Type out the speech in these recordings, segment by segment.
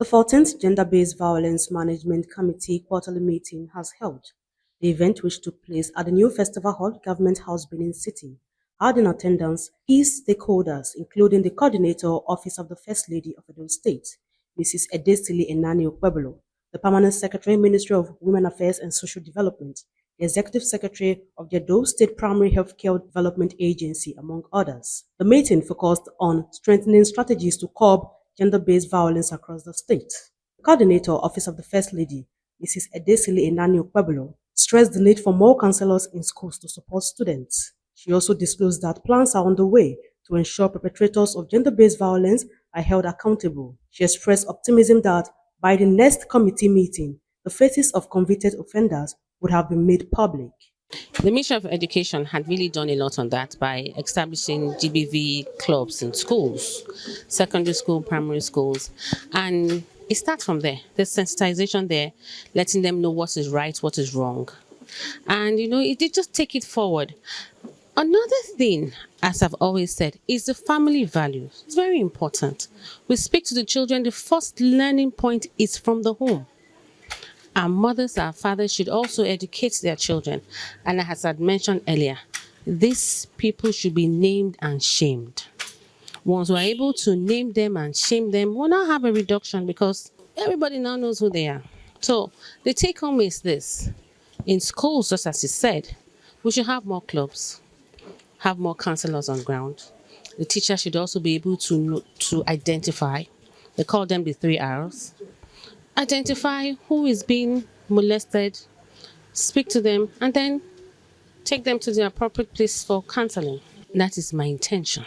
The 14th Gender-Based Violence Management Committee quarterly meeting has held. The event, which took place at the new Festival Hall, Government House, Benin City, had in attendance key stakeholders, including the Coordinator, Office of the First Lady of Edo State, Mrs. Edesili Enani Okpebolo, the Permanent Secretary, Ministry of Women Affairs and Social Development, the Executive Secretary of the Edo State Primary Healthcare Development Agency, among others. The meeting focused on strengthening strategies to curb gender-based violence across the state. The Coordinator, Office of the First Lady, Mrs. Edesili Enani Okpebolo, stressed the need for more counselors in schools to support students. She also disclosed that plans are on the way to ensure perpetrators of gender-based violence are held accountable. She expressed optimism that by the next committee meeting, the faces of convicted offenders would have been made public. The Ministry of Education had really done a lot on that by establishing GBV clubs in schools, secondary school, primary schools, and it starts from there. There's sensitization there, letting them know what is right, what is wrong. And, it did just take it forward. Another thing, as I've always said, is the family values. It's very important. We speak to the children, the first learning point is from the home. Our mothers, our fathers should also educate their children. And as I mentioned earlier, these people should be named and shamed. Once we're able to name them and shame them, we'll now have a reduction because everybody now knows who they are. So the take home is this. In schools, just as you said, we should have more clubs, have more counselors on ground. The teacher should also be able to identify. They call them the 3 R's. Identify who is being molested, speak to them, and then take them to the appropriate place for counseling. That is my intention,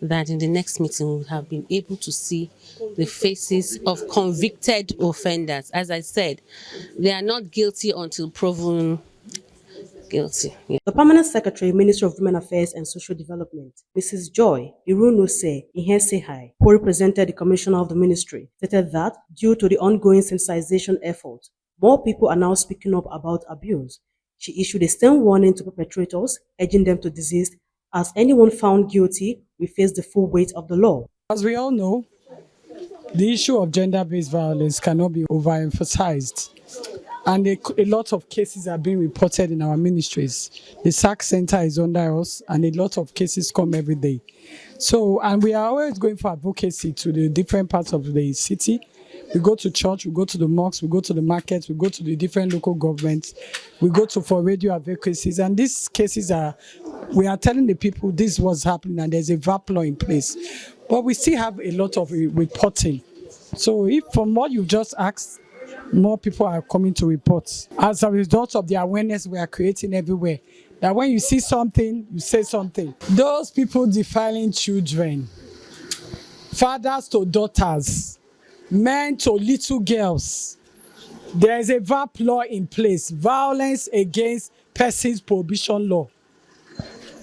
that in the next meeting we will have been able to see the faces of convicted offenders. As I said, they are not guilty until proven guilty. Yeah. The Permanent Secretary, Ministry of Women Affairs and Social Development, Mrs. Joy Irunose Ihensehai, who represented the Commissioner of the Ministry, stated that due to the ongoing sensitization efforts, more people are now speaking up about abuse. She issued a stern warning to perpetrators, urging them to desist, as anyone found guilty will face the full weight of the law. As we all know, the issue of gender-based violence cannot be overemphasized. And a lot of cases are being reported in our ministries. The SAC Center is under us, and a lot of cases come every day. So, and we are always going for advocacy to the different parts of the city. We go to church, we go to the mosques, we go to the markets, we go to the different local governments, we go for radio advocacies, and these cases we are telling the people this is what's happening, and there's a VAP law in place. But we still have a lot of reporting. So if from what you've just asked, more people are coming to report as a result of the awareness we are creating everywhere. That when you see something, you say something. Those people defiling children, fathers to daughters, men to little girls, there is a VAP law in place, Violence Against Persons Prohibition Law.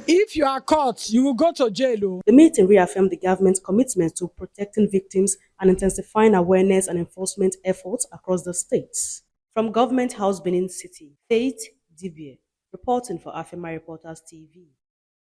If you are caught, you will go to jail. The meeting reaffirmed the government's commitment to protecting victims and intensifying awareness and enforcement efforts across the states. From Government House, Benin City, Faith Dibie, reporting for Afema Reporters TV.